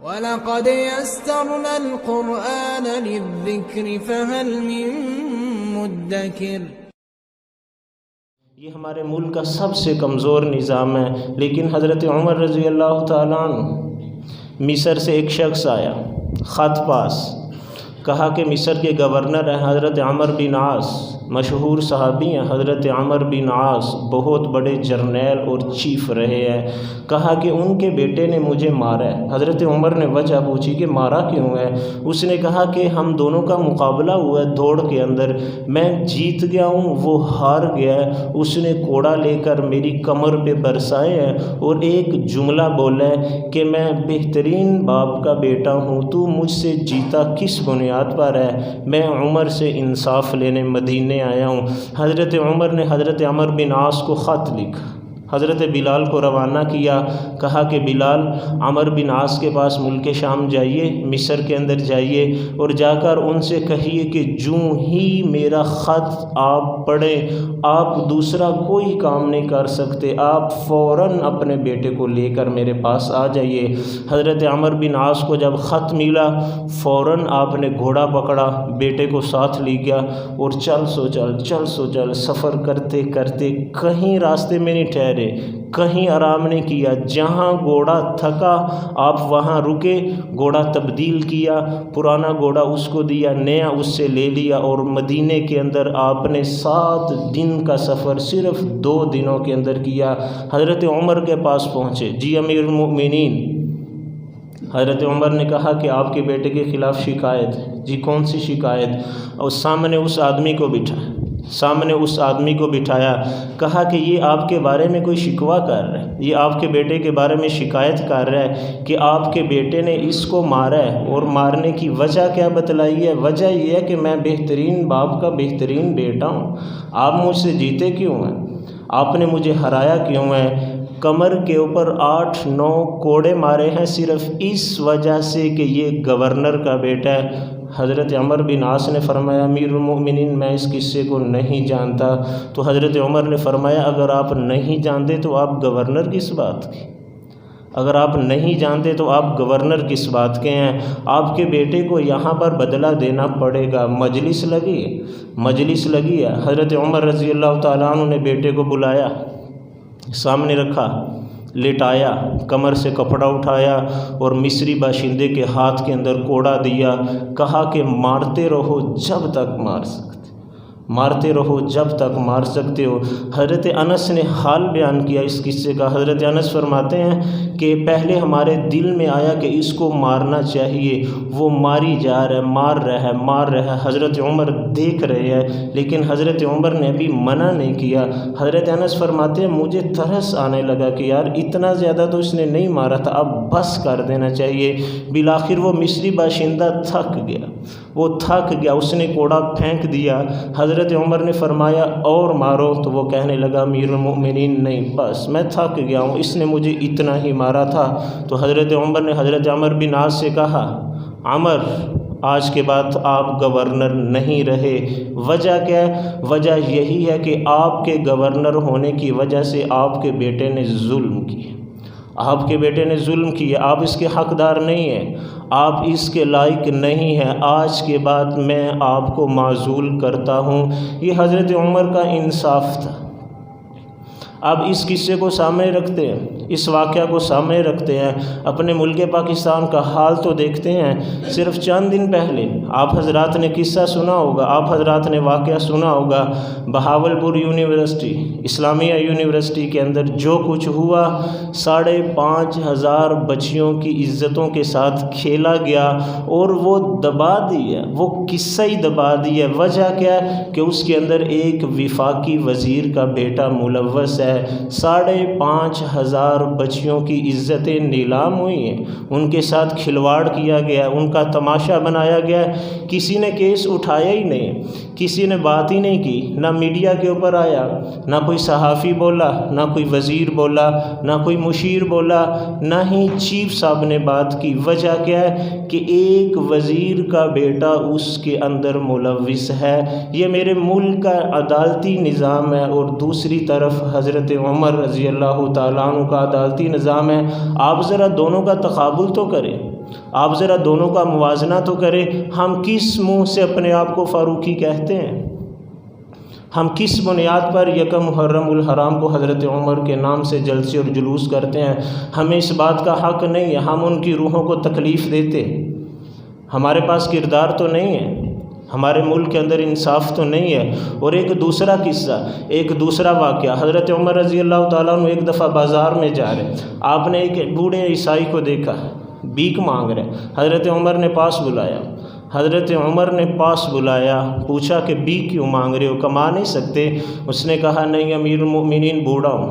وَلَقَدْ يَسَّرْنَا الْقُرْآنَ لِلذِّكْرِ فَهَلْ مِن مُّدَّكِرٍ۔ یہ ہمارے ملک کا سب سے کمزور نظام ہے، لیکن حضرت عمر رضی اللہ تعالیٰ عنہ مصر سے ایک شخص آیا، خط پاس، کہا کہ مصر کے گورنر ہیں حضرت عمر بن عاص، مشہور صحابی ہیں حضرت عمر بن عاص، بہت بڑے جرنیل اور چیف رہے ہیں، کہا کہ ان کے بیٹے نے مجھے مارا ہے۔ حضرت عمر نے وجہ پوچھی کہ مارا کیوں ہے؟ اس نے کہا کہ ہم دونوں کا مقابلہ ہوا ہے دوڑ کے اندر، میں جیت گیا ہوں، وہ ہار گیا ہے، اس نے کوڑا لے کر میری کمر پہ برسائے ہیں اور ایک جملہ بولا ہے کہ میں بہترین باپ کا بیٹا ہوں، تو مجھ سے جیتا کس بنیاد پر ہے؟ میں عمر سے انصاف لینے مدینے آیا ہوں۔ حضرت عمر نے حضرت عمر بن عاص کو خط لکھا، حضرت بلال کو روانہ کیا، کہا کہ بلال عمر بن عاص کے پاس ملک شام جائیے، مصر کے اندر جائیے اور جا کر ان سے کہیے کہ جوں ہی میرا خط آپ پڑھیں، آپ دوسرا کوئی کام نہیں کر سکتے، آپ فوراً اپنے بیٹے کو لے کر میرے پاس آ جائیے۔ حضرت عمر بن عاص کو جب خط ملا، فوراً آپ نے گھوڑا پکڑا، بیٹے کو ساتھ لے گیا اور چل سو چل سفر کرتے کرتے کہیں راستے میں نہیں ٹھہرے، کہیں آرام نہیں کیا، جہاں گھوڑا تھکا آپ وہاں رکے، گھوڑا تبدیل کیا، پرانا گھوڑا اس کو دیا، نیا اس سے لے لیا اور مدینے کے اندر آپ نے 7 دن کا سفر صرف 2 دنوں کے اندر کیا۔ حضرت عمر کے پاس پہنچے، جی امیر المؤمنین، حضرت عمر نے کہا کہ آپ کے بیٹے کے خلاف شکایت ہے۔ جی کون سی شکایت؟ اور سامنے اس آدمی کو بٹھایا، کہا کہ یہ آپ کے بارے میں کوئی شکوہ کر رہا ہے، یہ آپ کے بیٹے کے بارے میں شکایت کر رہا ہے کہ آپ کے بیٹے نے اس کو مارا ہے، اور مارنے کی وجہ کیا بتلائی ہے؟ وجہ یہ ہے کہ میں بہترین باپ کا بہترین بیٹا ہوں، آپ مجھ سے جیتے کیوں ہیں؟ آپ نے مجھے ہرایا کیوں ہے؟ کمر کے اوپر 8-9 کوڑے مارے ہیں صرف اس وجہ سے کہ یہ گورنر کا بیٹا ہے۔ حضرت عمر بن عاص نے فرمایا امیر المؤمنین میں اس قصے کو نہیں جانتا۔ تو حضرت عمر نے فرمایا اگر آپ نہیں جانتے تو آپ گورنر کس بات کے؟ اگر آپ نہیں جانتے تو آپ گورنر کس بات کے ہیں؟ آپ کے بیٹے کو یہاں پر بدلہ دینا پڑے گا۔ مجلس لگی ہے۔ حضرت عمر رضی اللہ تعالیٰ عنہ نے بیٹے کو بلایا، سامنے رکھا، لٹایا، کمر سے کپڑا اٹھایا اور مصری باشندے کے ہاتھ کے اندر کوڑا دیا، کہا کہ مارتے رہو جب تک مار سکتے ہو۔ حضرت انس نے حال بیان کیا اس قصے کا۔ حضرت انس فرماتے ہیں کہ پہلے ہمارے دل میں آیا کہ اس کو مارنا چاہیے، وہ ماری جا رہا ہے، مار رہا ہے، حضرت عمر دیکھ رہے ہیں، لیکن حضرت عمر نے بھی منع نہیں کیا۔ حضرت انس فرماتے ہیں مجھے ترس آنے لگا کہ یار اتنا زیادہ تو اس نے نہیں مارا تھا، اب بس کر دینا چاہیے۔ بالآخر وہ مصری باشندہ تھک گیا، اس نے کوڑا پھینک دیا۔ حضرت عمر نے فرمایا اور مارو، تو وہ کہنے لگا امیر المؤمنین نہیں، بس میں تھک گیا ہوں، اس نے مجھے اتنا ہی مارا تھا۔ تو حضرت عمر نے حضرت عمر بن عاص سے کہا عمر آج کے بعد آپ گورنر نہیں رہے۔ وجہ کیا ہے؟ وجہ یہی ہے کہ آپ کے گورنر ہونے کی وجہ سے آپ کے بیٹے نے ظلم کیا، آپ اس کے حقدار نہیں ہیں، آپ اس کے لائق نہیں ہیں، آج کے بعد میں آپ کو معزول کرتا ہوں۔ یہ حضرت عمر کا انصاف تھا۔ اب اس قصے کو سامنے رکھتے ہیں، اس واقعہ کو سامنے رکھتے ہیں، اپنے ملک پاکستان کا حال تو دیکھتے ہیں۔ صرف چند دن پہلے آپ حضرات نے قصہ سنا ہوگا، آپ حضرات نے واقعہ سنا ہوگا، بہاولپور یونیورسٹی، اسلامیہ یونیورسٹی کے اندر جو کچھ ہوا، 5,500 بچیوں کی عزتوں کے ساتھ کھیلا گیا اور وہ دبا دی ہے، وہ قصہ ہی دبا دی ہے۔ وجہ کیا ہے کہ اس کے اندر ایک وفاقی وزیر کا بیٹا ملوث ہے۔ 5,500 بچیوں کی عزتیں نیلام ہوئی ہیں، ان کے ساتھ کھلواڑ کیا گیا، ان کا تماشا بنایا گیا، کسی نے کیس اٹھایا ہی نہیں، کسی نے بات ہی نہیں کی، نہ میڈیا کے اوپر آیا، نہ کوئی صحافی بولا، نہ کوئی وزیر بولا، نہ کوئی مشیر بولا، نہ ہی چیف صاحب نے بات کی۔ وجہ کیا ہے کہ ایک وزیر کا بیٹا اس کے اندر ملوث ہے۔ یہ میرے ملک کا عدالتی نظام ہے، اور دوسری طرف حضرت حضرت عمر رضی اللہ تعالیٰ عنہ کا عدالتی نظام ہے، آپ ذرا دونوں کا تقابل تو کریں، آپ ذرا دونوں کا موازنہ تو کریں۔ ہم کس منہ سے اپنے آپ کو فاروقی کہتے ہیں؟ ہم کس بنیاد پر یکم محرم الحرام کو حضرت عمر کے نام سے جلسے اور جلوس کرتے ہیں؟ ہمیں اس بات کا حق نہیں ہے، ہم ان کی روحوں کو تکلیف دیتے، ہمارے پاس کردار تو نہیں ہے، ہمارے ملک کے اندر انصاف تو نہیں ہے۔ اور ایک دوسرا قصہ، ایک دوسرا واقعہ، حضرت عمر رضی اللہ تعالیٰ عنہ ایک دفعہ بازار میں جا رہے، آپ نے ایک بوڑھے عیسائی کو دیکھا بھیک مانگ رہے، حضرت عمر نے پاس بلایا، حضرت عمر نے پاس بلایا، پوچھا کہ بھیک کیوں مانگ رہے ہو، کما نہیں سکتے؟ اس نے کہا نہیں امیر المؤمنین، بوڑھا ہوں،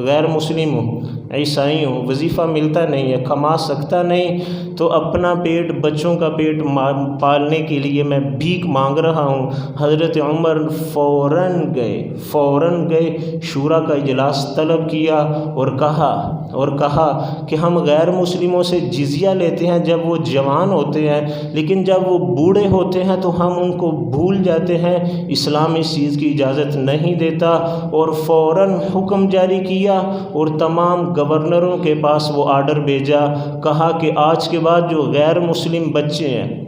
غیر مسلم ہوں، عیسائی ہوں، وظیفہ ملتا نہیں ہے، کما سکتا نہیں، تو اپنا پیٹ، بچوں کا پیٹ پالنے کے لیے میں بھیک مانگ رہا ہوں۔ حضرت عمر فوراً گئے شورا کا اجلاس طلب کیا اور کہا کہ ہم غیر مسلموں سے جزیہ لیتے ہیں جب وہ جوان ہوتے ہیں، لیکن جب وہ بوڑھے ہوتے ہیں تو ہم ان کو بھول جاتے ہیں، اسلام اس چیز کی اجازت نہیں دیتا۔ اور فوراً حکم جاری کیا اور تمام گورنروں کے پاس وہ آرڈر بھیجا، کہا کہ آج کے بعد جو غیر مسلم بچے ہیں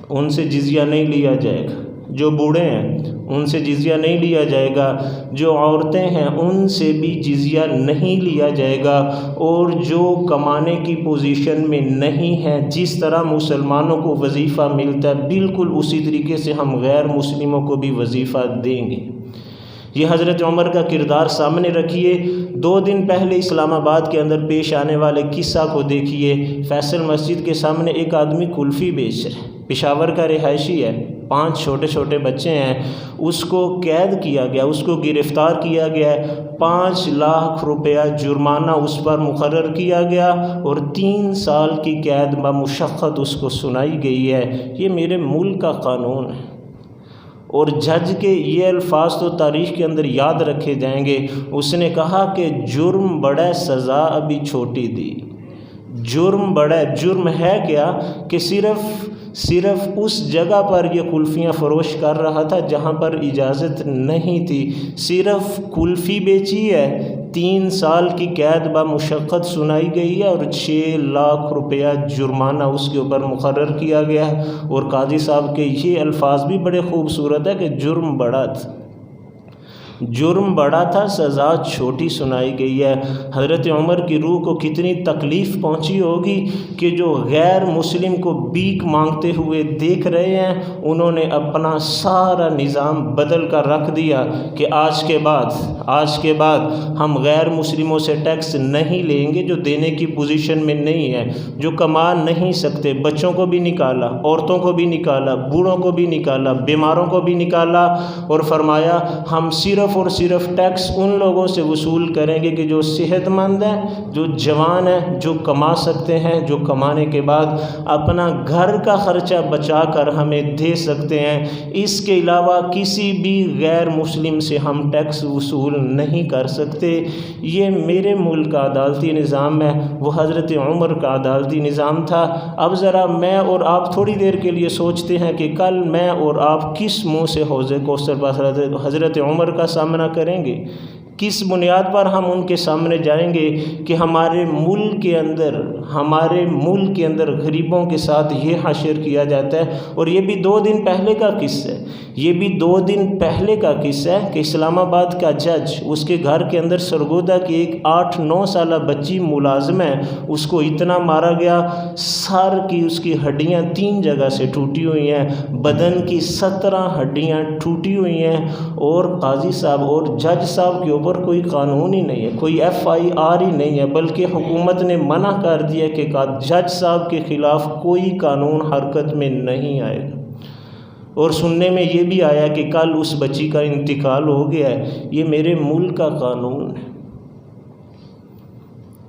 ان سے جزیہ نہیں لیا جائے گا، جو بوڑھے ہیں ان سے جزیہ نہیں لیا جائے گا، جو عورتیں ہیں ان سے بھی جزیہ نہیں لیا جائے گا، اور جو کمانے کی پوزیشن میں نہیں ہیں، جس طرح مسلمانوں کو وظیفہ ملتا ہے بالکل اسی طریقے سے ہم غیر مسلموں کو بھی وظیفہ دیں گے۔ یہ حضرت عمر کا کردار سامنے رکھیے۔ 2 دن پہلے اسلام آباد کے اندر پیش آنے والے قصہ کو دیکھیے۔ فیصل مسجد کے سامنے ایک آدمی کلفی بیچ رہا ہے، پشاور کا رہائشی ہے، 5 چھوٹے چھوٹے بچے ہیں، اس کو قید کیا گیا، اس کو گرفتار کیا گیا ہے، 5 لاکھ روپیہ جرمانہ اس پر مقرر کیا گیا اور 3 سال کی قید بمشقت اس کو سنائی گئی ہے۔ یہ میرے ملک کا قانون ہے، اور جج کے یہ الفاظ تو تاریخ کے اندر یاد رکھے جائیں گے۔ اس نے کہا کہ جرم بڑا، سزا ابھی چھوٹی دی۔ جرم بڑا، جرم ہے کیا کہ صرف اس جگہ پر یہ کلفیاں فروش کر رہا تھا جہاں پر اجازت نہیں تھی، صرف کلفی بیچی ہے، 3 سال کی قید بمشقت سنائی گئی ہے اور 6 لاکھ روپیہ جرمانہ اس کے اوپر مقرر کیا گیا ہے۔ اور قاضی صاحب کے یہ الفاظ بھی بڑے خوبصورت ہے کہ جرم بڑا تھا، سزا چھوٹی سنائی گئی ہے۔ حضرت عمر کی روح کو کتنی تکلیف پہنچی ہوگی کہ جو غیر مسلم کو بھیک مانگتے ہوئے دیکھ رہے ہیں، انہوں نے اپنا سارا نظام بدل کر رکھ دیا کہ آج کے بعد ہم غیر مسلموں سے ٹیکس نہیں لیں گے جو دینے کی پوزیشن میں نہیں ہے، جو کما نہیں سکتے۔ بچوں کو بھی نکالا، عورتوں کو بھی نکالا، بوڑھوں کو بھی نکالا، بیماروں کو بھی نکالا، اور فرمایا ہم صرف اور صرف ٹیکس ان لوگوں سے وصول کریں گے کہ جو صحت مند ہیں، جو جوان ہیں، جو کما سکتے ہیں، جو کمانے کے بعد اپنا گھر کا خرچہ بچا کر ہمیں دے سکتے ہیں۔ اس کے علاوہ کسی بھی غیر مسلم سے ہم ٹیکس وصول نہیں کر سکتے۔ یہ میرے ملک کا عدالتی نظام ہے، وہ حضرت عمر کا عدالتی نظام تھا۔ اب ذرا میں اور آپ تھوڑی دیر کے لیے سوچتے ہیں کہ کل میں اور آپ کس منہ سے حوض کوثر پر حضرت عمر کا سامنا کریں گے، کس بنیاد پر ہم ان کے سامنے جائیں گے کہ ہمارے ملک کے اندر غریبوں کے ساتھ یہ حشر کیا جاتا ہے۔ اور یہ بھی 2 دن پہلے کا قصہ ہے، کہ اسلام آباد کا جج، اس کے گھر کے اندر سرگودا کی ایک 8-9 سالہ بچی ملازم ہے، اس کو اتنا مارا گیا، سر کی اس کی ہڈیاں 3 جگہ سے ٹوٹی ہوئی ہیں، بدن کی 17 ہڈیاں ٹوٹی ہوئی ہیں، اور قاضی صاحب اور جج صاحب کے اوپر کوئی قانون ہی نہیں ہے، کوئی FIR ہی نہیں ہے، بلکہ حکومت نے منع کر دیا کہ جج صاحب کے خلاف کوئی قانون حرکت میں نہیں آئے گا۔ اور سننے میں یہ بھی آیا کہ کل اس بچی کا انتقال ہو گیا ہے۔ یہ میرے ملک کا قانون ہے۔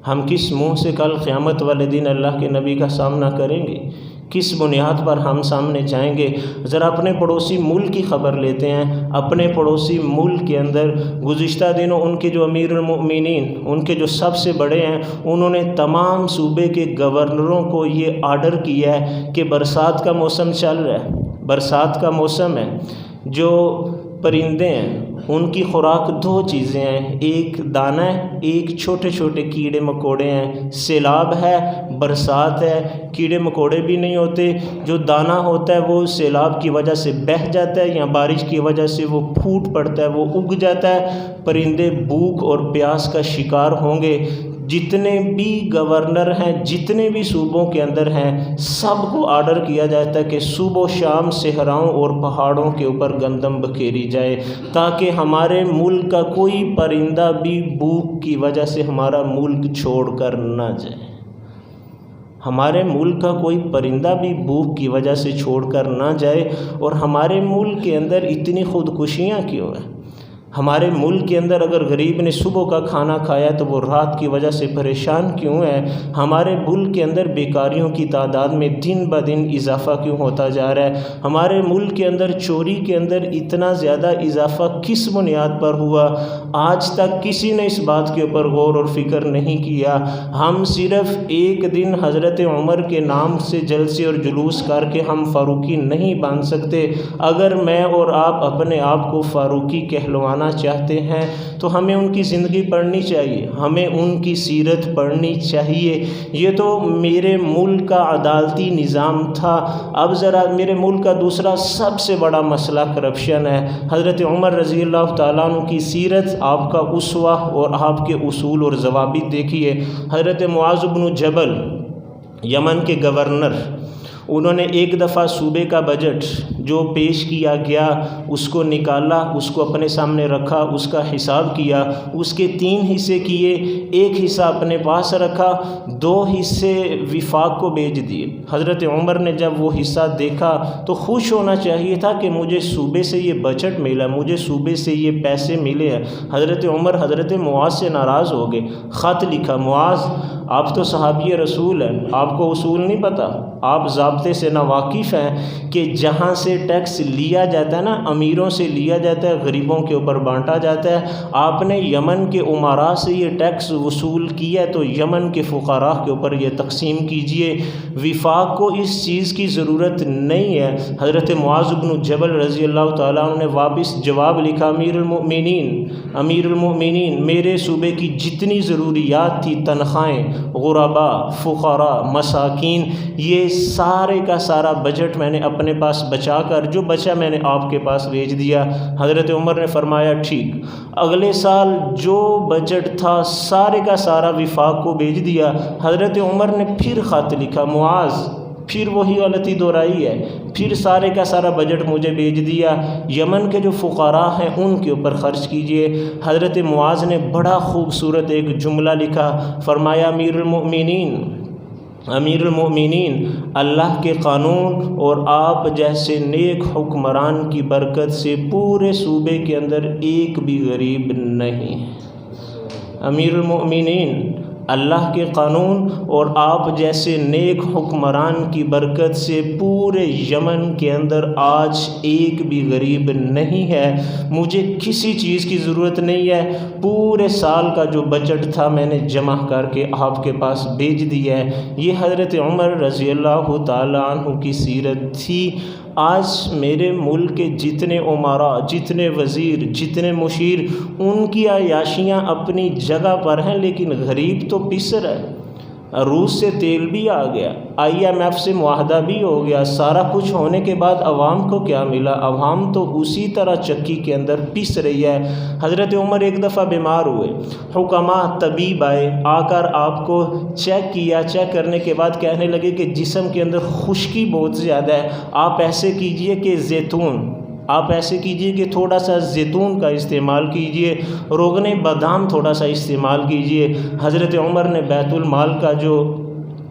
ہم کس منہ سے کل قیامت والے دن اللہ کے نبی کا سامنا کریں گے؟ کس بنیاد پر ہم سامنے جائیں گے؟ ذرا اپنے پڑوسی ملک کی خبر لیتے ہیں۔ اپنے پڑوسی ملک کے اندر گزشتہ دنوں ان کے جو امیر المؤمنین، ان کے جو سب سے بڑے ہیں، انہوں نے تمام صوبے کے گورنروں کو یہ آرڈر کیا ہے کہ برسات کا موسم چل رہا ہے، برسات کا موسم ہے، جو پرندے ہیں ان کی خوراک دو چیزیں ہیں، ایک دانہ ہے، ایک چھوٹے چھوٹے کیڑے مکوڑے ہیں۔ سیلاب ہے، برسات ہے، کیڑے مکوڑے بھی نہیں ہوتے، جو دانہ ہوتا ہے وہ سیلاب کی وجہ سے بہہ جاتا ہے یا بارش کی وجہ سے وہ پھوٹ پڑتا ہے، وہ اگ جاتا ہے، پرندے بھوک اور پیاس کا شکار ہوں گے۔ جتنے بھی گورنر ہیں، جتنے بھی صوبوں کے اندر ہیں، سب کو آرڈر کیا جاتا ہے کہ صبح و شام صحراؤں اور پہاڑوں کے اوپر گندم بکھیری جائے، تاکہ ہمارے ملک کا کوئی پرندہ بھی بھوک کی وجہ سے ہمارا ملک چھوڑ کر نہ جائے، ہمارے ملک کا کوئی پرندہ بھی بھوک کی وجہ سے چھوڑ کر نہ جائے۔ اور ہمارے ملک کے اندر اتنی خودکشیاں کیوں ہیں؟ ہمارے ملک کے اندر اگر غریب نے صبح کا کھانا کھایا تو وہ رات کی وجہ سے پریشان کیوں ہے؟ ہمارے ملک کے اندر بیکاریوں کی تعداد میں دن بدن اضافہ کیوں ہوتا جا رہا ہے؟ ہمارے ملک کے اندر چوری کے اندر اتنا زیادہ اضافہ کس بنیاد پر ہوا؟ آج تک کسی نے اس بات کے اوپر غور اور فکر نہیں کیا۔ ہم صرف ایک دن حضرت عمر کے نام سے جلسے اور جلوس کر کے ہم فاروقی نہیں بن سکتے۔ اگر میں اور آپ اپنے آپ کو فاروقی کہلوانا چاہتے ہیں تو ہمیں ان کی زندگی پڑھنی چاہیے، ہمیں ان کی سیرت پڑھنی چاہیے۔ یہ تو میرے ملک کا عدالتی نظام تھا، اب ذرا میرے ملک کا دوسرا سب سے بڑا مسئلہ کرپشن ہے۔ حضرت عمر رضی اللہ تعالیٰ عنہ کی سیرت، آپ کا اسوہ اور آپ کے اصول اور ضوابط دیکھیے۔ حضرت معاذ بن جبل یمن کے گورنر، انہوں نے ایک دفعہ صوبے کا بجٹ جو پیش کیا گیا اس کو نکالا، اس کو اپنے سامنے رکھا، اس کا حساب کیا، اس کے 3 حصے کیے، ایک حصہ اپنے پاس رکھا، 2 حصے وفاق کو بھیج دیے۔ حضرت عمر نے جب وہ حصہ دیکھا تو خوش ہونا چاہیے تھا کہ مجھے صوبے سے یہ بجٹ ملا، مجھے صوبے سے یہ پیسے ملے ہیں۔ حضرت عمر حضرت معاذ سے ناراض ہو گئے، خط لکھا، معاذ آپ تو صحابی رسول ہیں، آپ کو اصول نہیں پتہ، آپ ضابطے سے ناواقف ہیں کہ جہاں سے ٹیکس لیا جاتا ہے نا، امیروں سے لیا جاتا ہے، غریبوں کے اوپر بانٹا جاتا ہے۔ آپ نے یمن کے امراء سے یہ ٹیکس وصول کیا ہے تو یمن کے فقراء کے اوپر یہ تقسیم کیجئے، وفاق کو اس چیز کی ضرورت نہیں ہے۔ حضرت معاذ بن جبل رضی اللہ تعالیٰ عنہ نے واپس جواب لکھا، امیر المؤمنین، میرے صوبے کی جتنی ضروریات تھی، تنخواہیں، غرباء، فقراء، مساکین، یہ سارے کا سارا بجٹ میں نے اپنے پاس بچا کر جو بچا میں نے آپ کے پاس بھیج دیا۔ حضرت عمر نے فرمایا ٹھیک۔ اگلے سال جو بجٹ تھا سارے کا سارا وفاق کو بھیج دیا۔ حضرت عمر نے پھر خط لکھا، معاذ پھر وہی غلطی دہرائی ہے، پھر سارے کا سارا بجٹ مجھے بھیج دیا، یمن کے جو فقراء ہیں ان کے اوپر خرچ کیجئے۔ حضرت معاذ نے بڑا خوبصورت ایک جملہ لکھا، فرمایا امیر المؤمنین، اللہ کے قانون اور آپ جیسے نیک حکمران کی برکت سے پورے صوبے کے اندر ایک بھی غریب نہیں ہے۔ امیر المؤمنین، اللہ کے قانون اور آپ جیسے نیک حکمران کی برکت سے پورے یمن کے اندر آج ایک بھی غریب نہیں ہے، مجھے کسی چیز کی ضرورت نہیں ہے، پورے سال کا جو بجٹ تھا میں نے جمع کر کے آپ کے پاس بھیج دیا ہے۔ یہ حضرت عمر رضی اللہ تعالیٰ عنہ کی سیرت تھی۔ آج میرے ملک کے جتنے امراء، جتنے وزیر، جتنے مشیر، ان کی عیاشیاں اپنی جگہ پر ہیں، لیکن غریب تو پسر ہے۔ روس سے تیل بھی آ گیا، IMF سے معاہدہ بھی ہو گیا، سارا کچھ ہونے کے بعد عوام کو کیا ملا؟ عوام تو اسی طرح چکی کے اندر پس رہی ہے۔ حضرت عمر ایک دفعہ بیمار ہوئے، حکماء، طبیب آئے، آ کر آپ کو چیک کیا، چیک کرنے کے بعد کہنے لگے کہ جسم کے اندر خشکی بہت زیادہ ہے، آپ ایسے کیجئے کہ تھوڑا سا زیتون کا استعمال کیجئے، روغن بادام تھوڑا سا استعمال کیجئے۔ حضرت عمر نے بیت المال کا جو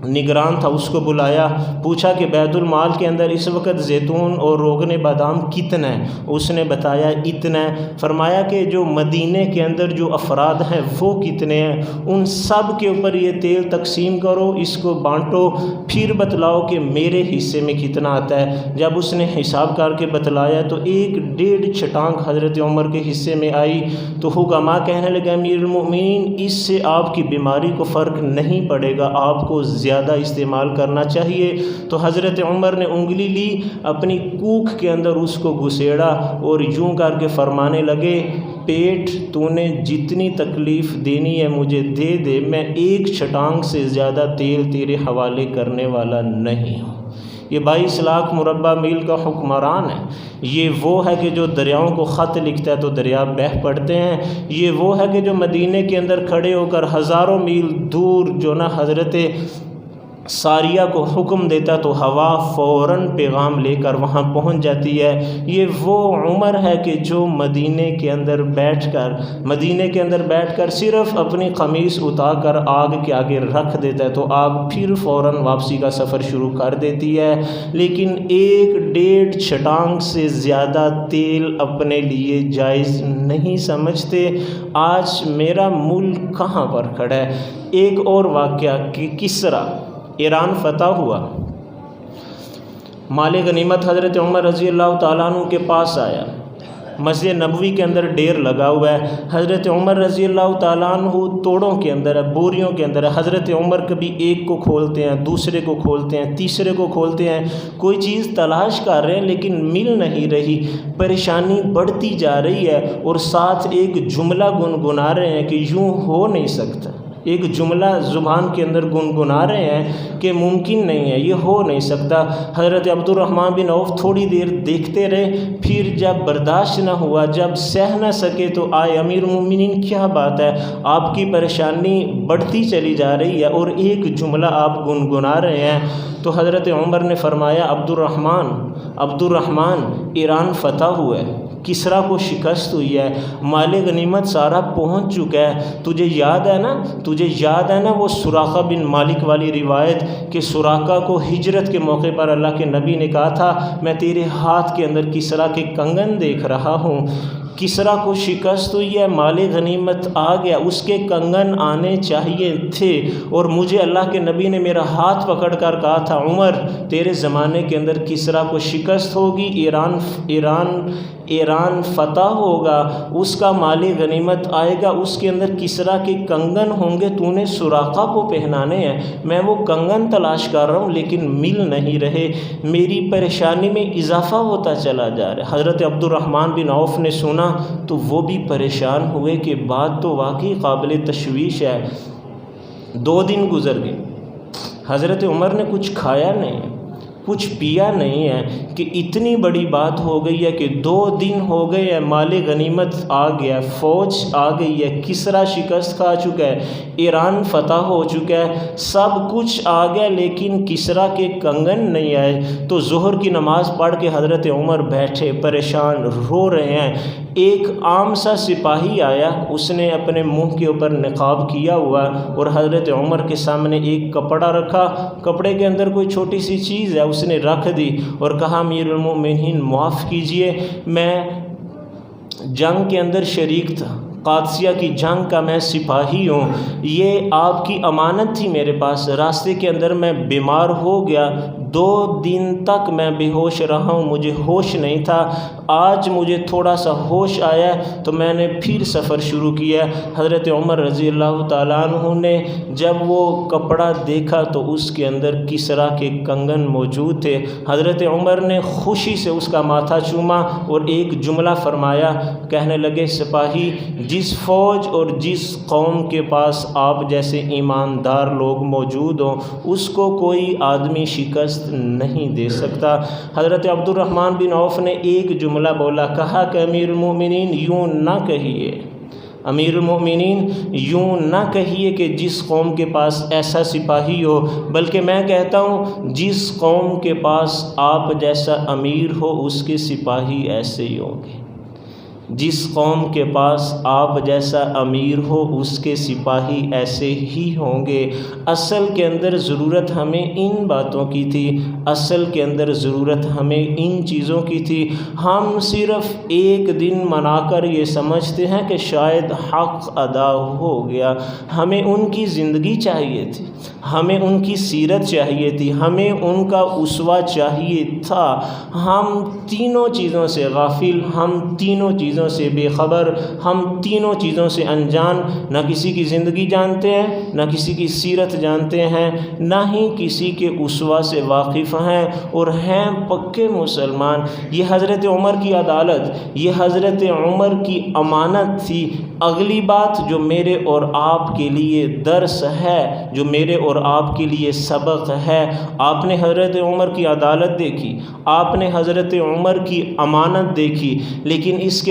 نگران تھا اس کو بلایا، پوچھا کہ بیت المال کے اندر اس وقت زیتون اور روغن بادام کتنا ہے؟ اس نے بتایا اتنا ہے۔ فرمایا کہ جو مدینے کے اندر جو افراد ہیں وہ کتنے ہیں؟ ان سب کے اوپر یہ تیل تقسیم کرو، اس کو بانٹو، پھر بتلاؤ کہ میرے حصے میں کتنا آتا ہے۔ جب اس نے حساب کر کے بتلایا تو 1.5 چھٹانک حضرت عمر کے حصے میں آئی، تو حکماء کہنے لگے امیر المؤمنین، اس سے آپ کی بیماری کو فرق نہیں پڑے گا، آپ کو زیادہ زیادہ استعمال کرنا چاہیے۔ تو حضرت عمر نے انگلی لی، اپنی کوکھ کے اندر اس کو گھسیڑا اور یوں کر کے فرمانے لگے، پیٹ تو نے جتنی تکلیف دینی ہے مجھے دے دے، میں ایک چھٹانگ سے زیادہ تیل تیرے حوالے کرنے والا نہیں ہوں۔ یہ 22 لاکھ مربع میل کا حکمران ہے۔ یہ وہ ہے کہ جو دریاؤں کو خط لکھتا ہے تو دریا بہہ پڑتے ہیں۔ یہ وہ ہے کہ جو مدینے کے اندر کھڑے ہو کر ہزاروں میل دور جو نا حضرت ساریہ کو حکم دیتا تو ہوا فوراً پیغام لے کر وہاں پہنچ جاتی ہے۔ یہ وہ عمر ہے کہ جو مدینے کے اندر بیٹھ کر صرف اپنی قمیص اتار کر آگ کے آگے رکھ دیتا ہے تو آگ پھر فوراً واپسی کا سفر شروع کر دیتی ہے، لیکن 1.5 چھٹانگ سے زیادہ تیل اپنے لیے جائز نہیں سمجھتے۔ آج میرا ملک کہاں پر کھڑا ہے؟ ایک اور واقعہ کہ کسریٰ ایران فتح ہوا، مال غنیمت حضرت عمر رضی اللہ تعالیٰ عنہ کے پاس آیا، مسجد نبوی کے اندر ڈیر لگا ہوا ہے، حضرت عمر رضی اللہ تعالیٰ عنہ توڑوں کے اندر ہے، بوریوں کے اندر ہے۔ حضرت عمر کبھی ایک کو کھولتے ہیں، دوسرے کو کھولتے ہیں، تیسرے کو کھولتے ہیں، کوئی چیز تلاش کر رہے ہیں لیکن مل نہیں رہی، پریشانی بڑھتی جا رہی ہے، اور ساتھ ایک جملہ گنگنا رہے ہیں کہ یوں ہو نہیں سکتا، ایک جملہ زبان کے اندر گنگنا رہے ہیں کہ ممکن نہیں ہے، یہ ہو نہیں سکتا۔ حضرت عبد الرحمن بن عوف تھوڑی دیر دیکھتے رہے، پھر جب برداشت نہ ہوا، جب سہ نہ سکے تو آئے، امیر المومنین کیا بات ہے، آپ کی پریشانی بڑھتی چلی جا رہی ہے اور ایک جملہ آپ گنگنا رہے ہیں۔ تو حضرت عمر نے فرمایا، عبد الرحمن ایران فتح ہوا ہے، کسریٰ کو شکست ہوئی ہے، مال غنیمت سارا پہنچ چکا ہے، تجھے یاد ہے نا وہ سراقہ بن مالک والی روایت کہ سراقہ کو ہجرت کے موقع پر اللہ کے نبی نے کہا تھا، میں تیرے ہاتھ کے اندر کسریٰ کے کنگن دیکھ رہا ہوں۔ کسریٰ کو شکست ہوئی ہے، مال غنیمت آ گیا، اس کے کنگن آنے چاہیے تھے، اور مجھے اللہ کے نبی نے میرا ہاتھ پکڑ کر کہا تھا، عمر تیرے زمانے کے اندر کسریٰ کو شکست ہوگی، ایران فتح ہوگا، اس کا مال غنیمت آئے گا، اس کے اندر کسریٰ کے کنگن ہوں گے، تو نے سراقہ کو پہنانے ہیں، میں وہ کنگن تلاش کر رہا ہوں لیکن مل نہیں رہے، میری پریشانی میں اضافہ ہوتا چلا جا رہا ہے۔ حضرت عبد الرحمن بن عوف نے سنا تو وہ بھی پریشان ہوئے کہ بات تو واقعی قابل تشویش ہے۔ 2 دن گزر گئے، حضرت عمر نے کچھ کھایا نہیں، کچھ پیا نہیں ہے کہ اتنی بڑی بات ہو گئی ہے کہ 2 دن ہو گئے ہیں، مال غنیمت آ گیا، فوج آ گئی ہے، کسریٰ شکست کھا چکا ہے، ایران فتح ہو چکا ہے، سب کچھ آ گیا لیکن کسریٰ کے کنگن نہیں آئے۔ تو ظہر کی نماز پڑھ کے حضرت عمر بیٹھے پریشان رو رہے ہیں، ایک عام سا سپاہی آیا، اس نے اپنے منہ کے اوپر نقاب کیا ہوا اور حضرت عمر کے سامنے ایک کپڑا رکھا، کپڑے کے اندر کوئی چھوٹی سی چیز ہے اس نے رکھ دی اور کہا، امیر المومنین معاف کیجئے، میں جنگ کے اندر شریک تھا، قادسیہ کی جنگ کا میں سپاہی ہوں، یہ آپ کی امانت تھی میرے پاس، راستے کے اندر میں بیمار ہو گیا، 2 دن تک میں بے ہوش رہا ہوں، مجھے ہوش نہیں تھا، آج مجھے تھوڑا سا ہوش آیا ہے تو میں نے پھر سفر شروع کیا۔ حضرت عمر رضی اللہ تعالیٰ عنہ نے جب وہ کپڑا دیکھا تو اس کے اندر کسریٰ کے کنگن موجود تھے، حضرت عمر نے خوشی سے اس کا ماتھا چوما اور ایک جملہ فرمایا، کہنے لگے، سپاہی، جس فوج اور جس قوم کے پاس آپ جیسے ایماندار لوگ موجود ہوں اس کو کوئی آدمی شکست نہیں دے سکتا۔ حضرت عبد الرحمن بن عوف نے ایک جملہ بولا، کہا کہ امیر المومنین یوں نہ کہیے، امیر المومنین یوں نہ کہیے کہ جس قوم کے پاس ایسا سپاہی ہو، بلکہ میں کہتا ہوں جس قوم کے پاس آپ جیسا امیر ہو اس کے سپاہی ایسے ہی ہوں گے، جس قوم کے پاس آپ جیسا امیر ہو اس کے سپاہی ایسے ہی ہوں گے۔ اصل کے اندر ضرورت ہمیں ان باتوں کی تھی، اصل کے اندر ضرورت ہمیں ان چیزوں کی تھی۔ ہم صرف ایک دن منا کر یہ سمجھتے ہیں کہ شاید حق ادا ہو گیا، ہمیں ان کی زندگی چاہیے تھی، ہمیں ان کی سیرت چاہیے تھی، ہمیں ان کا اسوہ چاہیے تھا۔ ہم تینوں چیزوں سے غافل، ہم تینوں چیزوں چیزوں سے بے خبر، ہم تینوں چیزوں سے انجان، نہ کسی کی زندگی جانتے ہیں، نہ کسی کی سیرت جانتے ہیں، نہ ہی کسی کے اسوہ سے واقف ہیں، اور ہیں پکے مسلمان۔ یہ حضرت عمر کی عدالت، یہ حضرت عمر کی امانت تھی۔ اگلی بات جو میرے اور آپ کے لیے درس ہے، جو میرے اور آپ کے لیے سبق ہے، آپ نے حضرت عمر کی عدالت دیکھی، آپ نے حضرت عمر کی امانت دیکھی، لیکن اس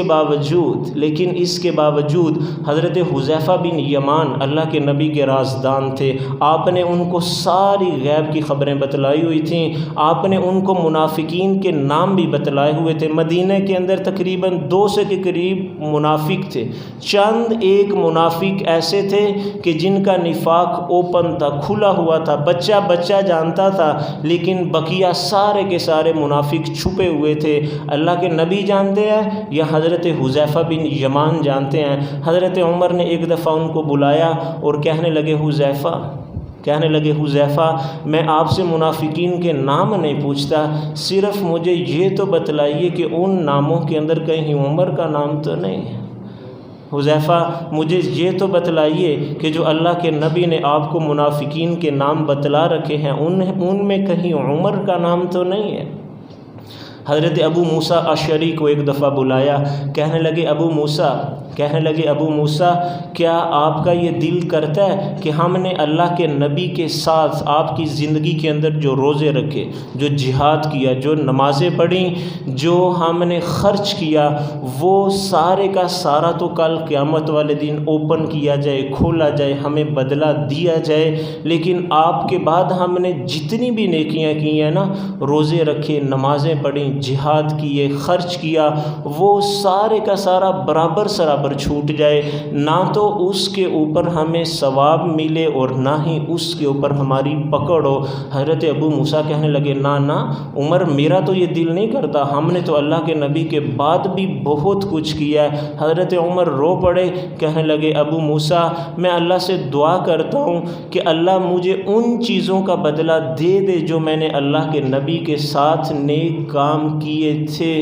کے باوجود حضرت حذیفہ بن یمان اللہ کے نبی کے رازدان تھے، آپ نے ان کو ساری غیب کی خبریں بتلائی ہوئی تھیں، آپ نے ان کو منافقین کے نام بھی بتلائے ہوئے تھے۔ مدینہ کے اندر تقریباً 200 کے قریب منافق تھے، چند ایک منافق ایسے تھے کہ جن کا نفاق اوپن تھا، کھلا ہوا تھا، بچہ جانتا تھا، لیکن بقیہ سارے کے سارے منافق چھپے ہوئے تھے۔ اللہ کے نبی جانتے ہیں یا حضرت حذیفہ بن یمان جانتے ہیں؟ حضرت عمر نے ایک دفعہ ان کو بلایا اور کہنے لگے حذیفہ میں آپ سے منافقین کے نام نہیں پوچھتا، صرف مجھے یہ تو بتلائیے کہ ان ناموں کے اندر کہیں عمر کا نام تو نہیں ہے۔ حذیفہ مجھے یہ تو بتلائیے کہ جو اللہ کے نبی نے آپ کو منافقین کے نام بتلا رکھے ہیں ان میں کہیں عمر کا نام تو نہیں ہے۔ حضرت ابو موسیٰ اشعری کو ایک دفعہ بلایا، کہنے لگے ابو موسیٰ کیا آپ کا یہ دل کرتا ہے کہ ہم نے اللہ کے نبی کے ساتھ آپ کی زندگی کے اندر جو روزے رکھے، جو جہاد کیا، جو نمازیں پڑھیں، جو ہم نے خرچ کیا، وہ سارے کا سارا تو کل قیامت والے دن اوپن کیا جائے، کھولا جائے، ہمیں بدلہ دیا جائے، لیکن آپ کے بعد ہم نے جتنی بھی نیکیاں کی ہیں نا، روزے رکھے، نمازیں پڑھیں، جہاد کیے، خرچ کیا، وہ سارے کا سارا برابر چھوٹ جائے، نہ تو اس کے اوپر ہمیں ثواب ملے اور نہ ہی اس کے اوپر ہماری پکڑ ہو۔ حضرت ابو موسیٰ کہنے لگے نہ عمر، میرا تو یہ دل نہیں کرتا، ہم نے تو اللہ کے نبی کے بعد بھی بہت کچھ کیا ہے۔ حضرت عمر رو پڑے، کہنے لگے ابو موسیٰ میں اللہ سے دعا کرتا ہوں کہ اللہ مجھے ان چیزوں کا بدلہ دے جو میں نے اللہ کے نبی کے ساتھ نیک کام کیے تھے،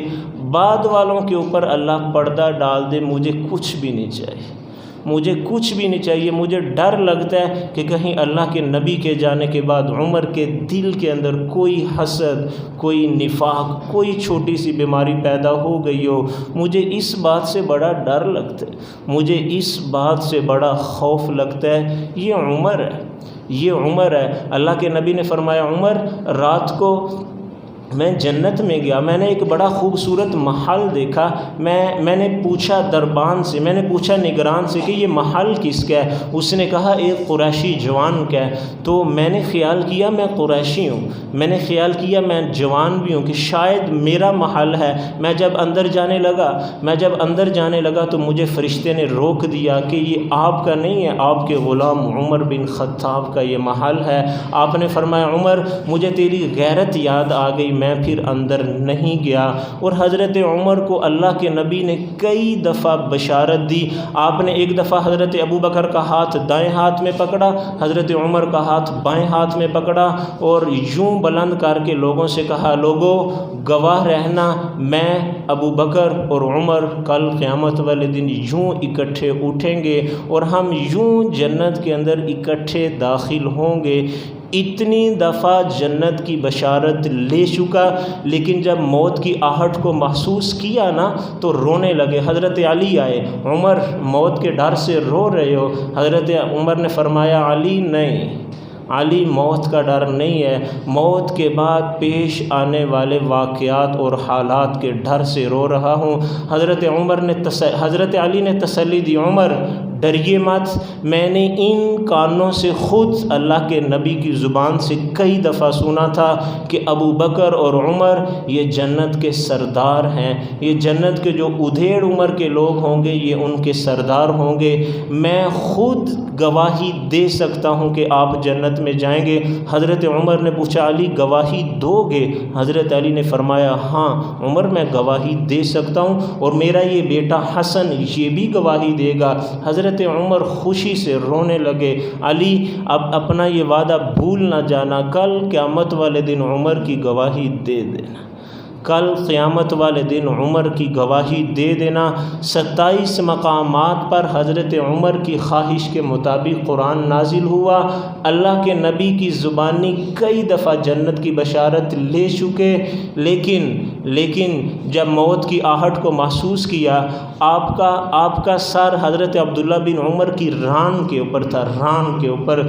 بعد والوں کے اوپر اللہ پردہ ڈال دے، مجھے کچھ بھی نہیں چاہیے، مجھے ڈر لگتا ہے کہ کہیں اللہ کے نبی کے جانے کے بعد عمر کے دل کے اندر کوئی حسد، کوئی نفاق، کوئی چھوٹی سی بیماری پیدا ہو گئی ہو۔ مجھے اس بات سے بڑا ڈر لگتا ہے، مجھے اس بات سے بڑا خوف لگتا ہے۔ یہ عمر ہے۔ اللہ کے نبی نے فرمایا عمر، رات کو میں جنت میں گیا، میں نے ایک بڑا خوبصورت محل دیکھا، میں نے پوچھا دربان سے، میں نے پوچھا نگران سے کہ یہ محل کس کا ہے؟ اس نے کہا ایک قریشی جوان کا ہے۔ تو میں نے خیال کیا میں قریشی ہوں، میں نے خیال کیا میں جوان بھی ہوں کہ شاید میرا محل ہے۔ میں جب اندر جانے لگا تو مجھے فرشتے نے روک دیا کہ یہ آپ کا نہیں ہے، آپ کے غلام عمر بن خطاب کا یہ محل ہے۔ آپ نے فرمایا عمر، مجھے تیری غیرت یاد آ گئی، میں پھر اندر نہیں گیا۔ اور حضرت عمر کو اللہ کے نبی نے کئی دفعہ بشارت دی۔ آپ نے ایک دفعہ حضرت ابوبکر کا ہاتھ دائیں ہاتھ میں پکڑا، حضرت عمر کا ہاتھ بائیں ہاتھ میں پکڑا، اور یوں بلند کر کے لوگوں سے کہا لوگو گواہ رہنا، میں ابوبکر اور عمر کل قیامت والے دن یوں اکٹھے اٹھیں گے اور ہم یوں جنت کے اندر اکٹھے داخل ہوں گے۔ اتنی دفعہ جنت کی بشارت لے چکا، لیکن جب موت کی آہٹ کو محسوس کیا نا تو رونے لگے۔ حضرت علی آئے، عمر موت کے ڈر سے رو رہے ہو؟ حضرت عمر نے فرمایا علی نہیں، علی موت کا ڈر نہیں ہے، موت کے بعد پیش آنے والے واقعات اور حالات کے ڈر سے رو رہا ہوں۔ حضرت علی نے تسلی دی، عمر ڈریے مت، میں نے ان کانوں سے خود اللہ کے نبی کی زبان سے کئی دفعہ سنا تھا کہ ابوبکر اور عمر یہ جنت کے سردار ہیں، یہ جنت کے جو ادھیڑ عمر کے لوگ ہوں گے یہ ان کے سردار ہوں گے، میں خود گواہی دے سکتا ہوں کہ آپ جنت میں جائیں گے۔ حضرت عمر نے پوچھا علی گواہی دو گے؟ حضرت علی نے فرمایا ہاں عمر میں گواہی دے سکتا ہوں، اور میرا یہ بیٹا حسن یہ بھی گواہی دے گا۔ حضرت عمر خوشی سے رونے لگے، علی اب اپنا یہ وعدہ بھول نہ جانا، کل قیامت والے دن عمر کی گواہی دے دینا۔ کل قیامت والے دن عمر کی گواہی دے دینا۔ 27 مقامات پر حضرت عمر کی خواہش کے مطابق قرآن نازل ہوا۔ اللہ کے نبی کی زبانی کئی دفعہ جنت کی بشارت لے چکے، لیکن جب موت کی آہٹ کو محسوس کیا، آپ کا سر حضرت عبداللہ بن عمر کی ران کے اوپر تھا، ران کے اوپر۔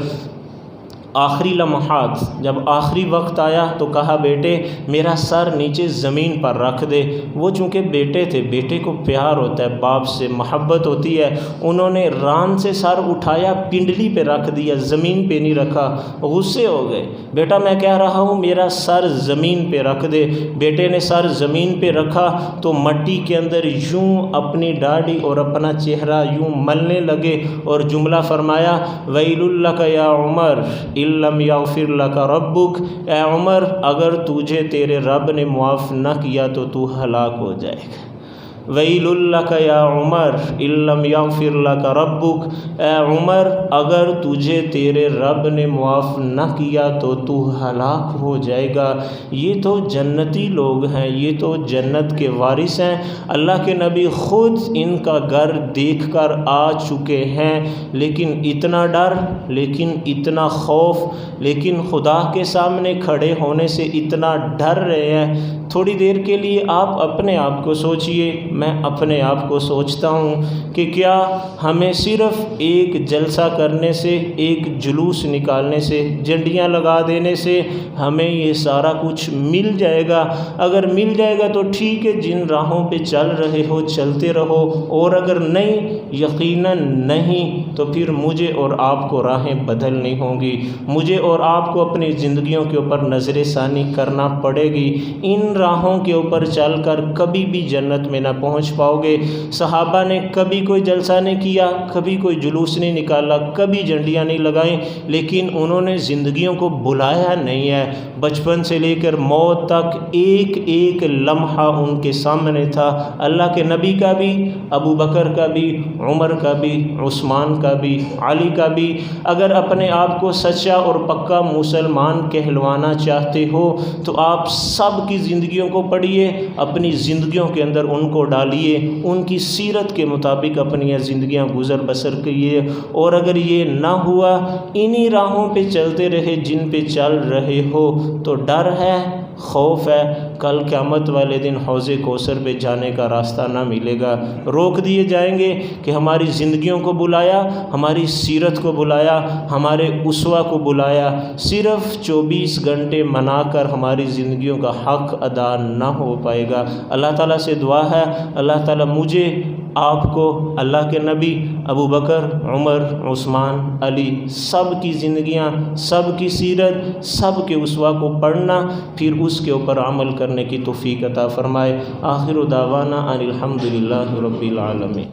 آخری لمحات جب آخری وقت آیا تو کہا بیٹے میرا سر نیچے زمین پر رکھ دے۔ وہ چونکہ بیٹے تھے، بیٹے کو پیار ہوتا ہے، باپ سے محبت ہوتی ہے، انہوں نے ران سے سر اٹھایا، پنڈلی پہ رکھ دیا، زمین پہ نہیں رکھا۔ غصے ہو گئے، بیٹا میں کہہ رہا ہوں میرا سر زمین پہ رکھ دے۔ بیٹے نے سر زمین پہ رکھا تو مٹی کے اندر یوں اپنی داڑھی اور اپنا چہرہ یوں ملنے لگے اور جملہ فرمایا ویل لک یا عمر ان لم یغفر لک ربک، اے عمر اگر تجھے تیرے رب نے معاف نہ کیا تو تو ہلاک ہو جائے گا۔ ویل لک یا عمر ان لم یغفر لک ربک، اے عمر اگر تجھے تیرے رب نے معاف نہ کیا تو تو ہلاک ہو جائے گا۔ یہ تو جنتی لوگ ہیں، یہ تو جنت کے وارث ہیں، اللہ کے نبی خود ان کا گھر دیکھ کر آ چکے ہیں، لیکن اتنا ڈر، لیکن اتنا خوف، لیکن خدا کے سامنے کھڑے ہونے سے اتنا ڈر رہے ہیں۔ تھوڑی دیر کے لیے آپ اپنے آپ کو سوچئے، میں اپنے آپ کو سوچتا ہوں کہ کیا ہمیں صرف ایک جلسہ کرنے سے، ایک جلوس نکالنے سے، جھنڈیاں لگا دینے سے ہمیں یہ سارا کچھ مل جائے گا؟ اگر مل جائے گا تو ٹھیک ہے، جن راہوں پہ چل رہے ہو چلتے رہو، اور اگر نہیں، یقیناً نہیں، تو پھر مجھے اور آپ کو راہیں بدلنی ہوں گی، مجھے اور آپ کو اپنی زندگیوں کے اوپر نظر ثانی کرنا پڑے گی۔ ان راہوں کے اوپر چل کر کبھی بھی جنت میں نہ پہنچ پاؤ گے۔ صحابہ نے کبھی کوئی جلسہ نہیں کیا، کبھی کوئی جلوس نہیں نکالا، کبھی جھنڈیاں نہیں لگائیں، لیکن انہوں نے زندگیوں کو بلایا نہیں ہے۔ بچپن سے لے کر موت تک ایک ایک لمحہ ان کے سامنے تھا۔ اللہ کے نبی کا بھی، ابو بکر کا بھی، عمر کا بھی، عثمان کا بھی، علی کا بھی۔ اگر اپنے آپ کو سچا اور پکا مسلمان کہلوانا چاہتے ہو تو آپ سب کی زندگیوں کو پڑھیے، اپنی زندگیوں کے اندر ان کو ڈالیے، ان کی سیرت کے مطابق اپنی زندگیاں گزر بسر کیے۔ اور اگر یہ نہ ہوا، انہی راہوں پہ چلتے رہے جن پہ چل رہے ہو، تو ڈر ہے، خوف ہے، کل قیامت والے دن حوض کوثر پہ جانے کا راستہ نہ ملے گا۔ روک دیے جائیں گے کہ ہماری زندگیوں کو بلایا، ہماری سیرت کو بلایا، ہمارے اسوہ کو بلایا، صرف 24 گھنٹے منا کر ہماری زندگیوں کا حق ادا نہ ہو پائے گا۔ اللہ تعالیٰ سے دعا ہے اللہ تعالیٰ مجھے، آپ کو، اللہ کے نبی، ابو بکر، عمر، عثمان، علی، سب کی زندگیاں، سب کی سیرت، سب کے اسوہ کو پڑھنا، پھر اس کے اوپر عمل کرنے کی توفیق عطا فرمائے۔ آخر دعوانا ان الحمد للہ رب العالمین۔